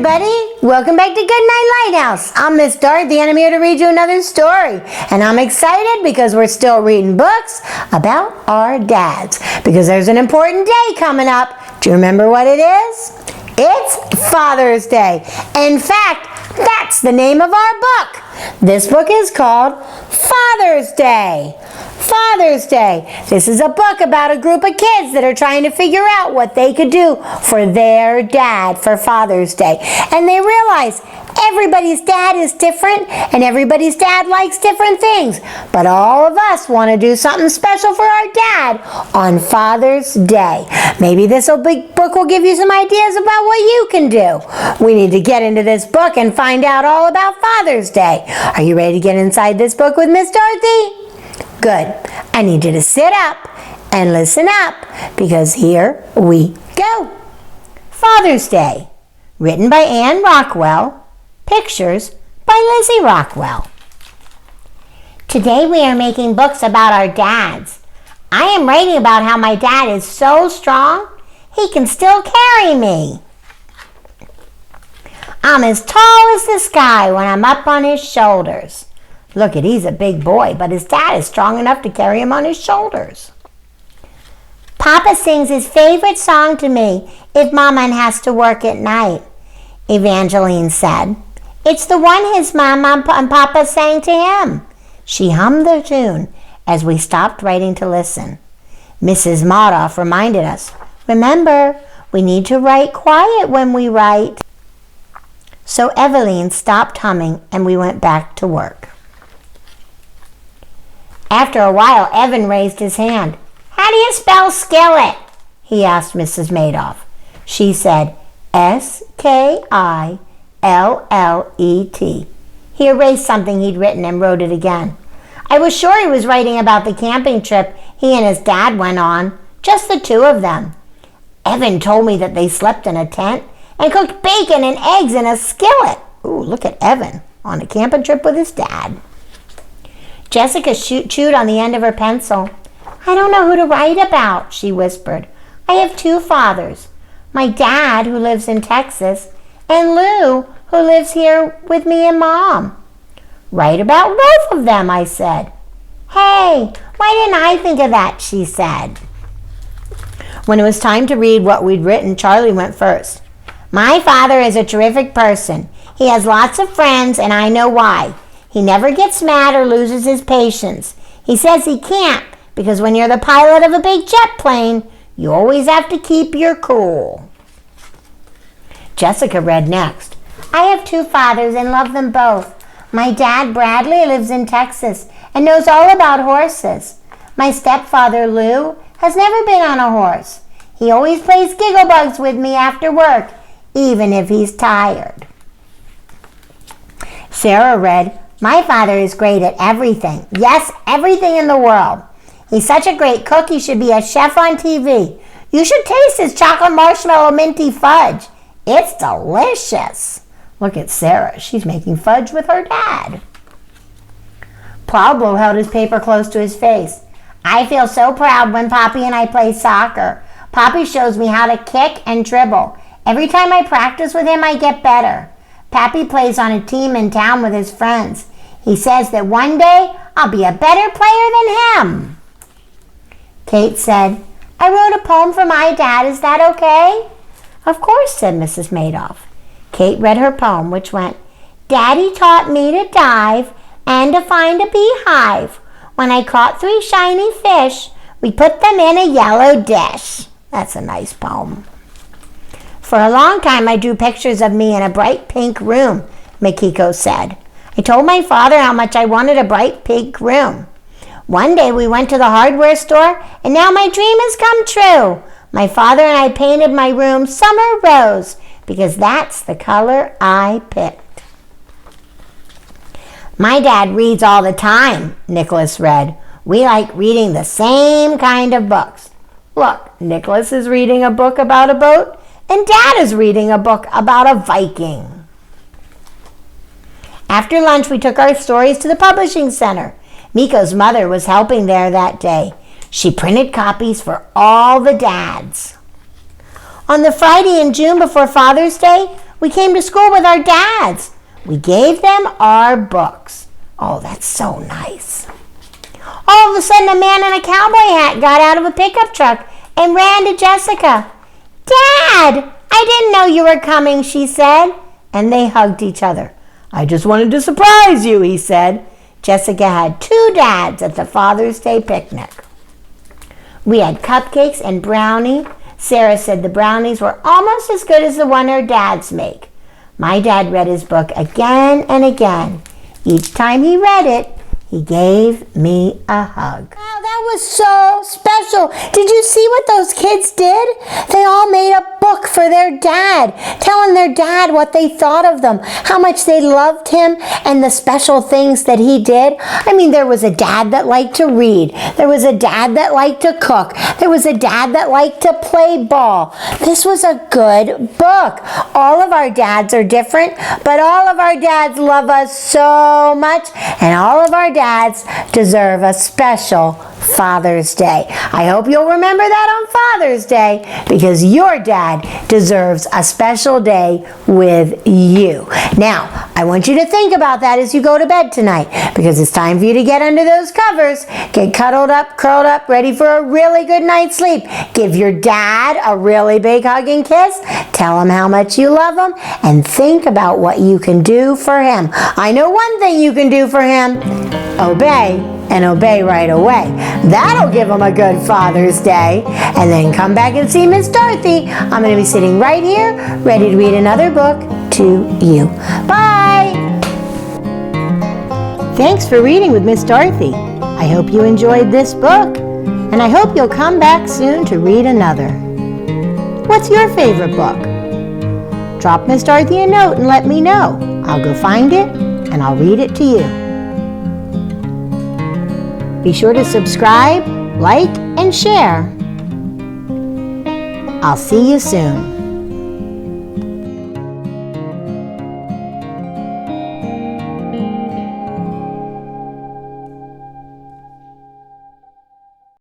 everybody. Welcome back to Goodnight Lighthouse. I'm Miss Dorothy and I'm here to read you another story. And I'm excited because we're still reading books about our dads. Because there's an important day coming up. Do you remember what it is? It's Father's Day. In fact, that's the name of our book. This book is called Father's Day. Father's Day. This is a book about a group of kids that are trying to figure out what they could do for their dad for Father's Day. And they realize everybody's dad is different and everybody's dad likes different things. But all of us want to do something special for our dad on Father's Day. Maybe this book will give you some ideas about what you can do. We need to get into this book and find out all about Father's Day. Are you ready to get inside this book with Miss Dorothy? Good. I need you to sit up and listen up because here we go. Father's Day, written by Rockwell, pictures by Lizzie Rockwell. Today we are making books about our dads. I am writing about how my dad is so strong, he can still carry me. I'm as tall as the sky when I'm up on his shoulders. Look he's a big boy, but his dad is strong enough to carry him on his shoulders. Papa sings his favorite song to me if Mama has to work at night, Evangeline said. It's the one his Mama and Papa sang to him. She hummed the tune as we stopped writing to listen. Mrs. Madoff reminded us, remember, we need to write quiet when we write. So Eveline stopped humming and we went back to work. After a while, Evan raised his hand. How do you spell skillet? He asked Mrs. Madoff. She said, S-K-I-L-L-E-T. He erased something he'd written and wrote it again. I was sure he was writing about the camping trip he and his dad went on, just the two of them. Evan told me that they slept in a tent and cooked bacon and eggs in a skillet. Ooh, look at Evan on a camping trip with his dad. Jessica chewed on the end of her pencil. I don't know who to write about, she whispered. I have two fathers. My dad, who lives in Texas, and Lou, who lives here with me and Mom. Write about both of them, I said. Hey, why didn't I think of that, she said. When it was time to read what we'd written, Charlie went first. My father is a terrific person. He has lots of friends, and I know why. He never gets mad or loses his patience. He says he can't because when you're the pilot of a big jet plane, you always have to keep your cool. Jessica read next. I have two fathers and love them both. My dad, Bradley, lives in Texas and knows all about horses. My stepfather, Lou, has never been on a horse. He always plays gigglebugs with me after work, even if he's tired. Sarah read, my father is great at everything. Yes, everything in the world. He's such a great cook, he should be a chef on TV. You should taste his chocolate marshmallow minty fudge. It's delicious. Look at Sarah. She's making fudge with her dad. Pablo held his paper close to his face. I feel so proud when Poppy and I play soccer. Poppy shows me how to kick and dribble. Every time I practice with him, I get better. Pappy plays on a team in town with his friends. He says that one day I'll be a better player than him. Kate said, I wrote a poem for my dad. Is that okay? Of course, said Mrs. Madoff. Kate read her poem, which went, Daddy taught me to dive and to find a beehive. When I caught 3 shiny fish, we put them in a yellow dish. That's a nice poem. For a long time, I drew pictures of me in a bright pink room, Makiko said. I told my father how much I wanted a bright pink room. One day we went to the hardware store, and now my dream has come true. My father and I painted my room summer rose because that's the color I picked. My dad reads all the time, Nicholas read. We like reading the same kind of books. Look, Nicholas is reading a book about a boat, and Dad is reading a book about a Viking. After lunch, we took our stories to the publishing center. Miko's mother was helping there that day. She printed copies for all the dads. On the Friday in June before Father's Day, We came to school with our dads. We gave them our books. Oh, that's so nice. All of a sudden, a man in a cowboy hat got out of a pickup truck and ran to Jessica. "Dad, I didn't know you were coming," she said. And they hugged each other. "I just wanted to surprise you," he said. Jessica had 2 dads at the Father's Day picnic. We had cupcakes and brownie. Sarah said the brownies were almost as good as the one her dads make. My dad read his book again and again. Each time he read it, he gave me a hug. Wow, that was so special. Did you see what those kids did? They all made a book for their dad, telling their dad what they thought of them, how much they loved him, and the special things that he did. I mean, there was a dad that liked to read. There was a dad that liked to cook. There was a dad that liked to play ball. This was a good book. All of our dads are different, but all of our dads love us so much, and all of our dads deserve a special Father's Day. I hope you'll remember that on Father's Day, because your dad deserves a special day with you. Now, I want you to think about that as you go to bed tonight, because it's time for you to get under those covers, get cuddled up, curled up, ready for a really good night's sleep. Give your dad a really big hug and kiss. Tell him how much you love him, and think about what you can do for him. I know one thing you can do for him. Obey, and obey right away. That'll give him a good Father's Day. And then come back and see Miss Dorothy. I'm going to be sitting right here, ready to read another book to you. Bye! Thanks for reading with Miss Dorothy. I hope you enjoyed this book, and I hope you'll come back soon to read another. What's your favorite book? Drop Miss Dorothy a note and let me know. I'll go find it, and I'll read it to you. Be sure to subscribe, like, and share. I'll see you soon.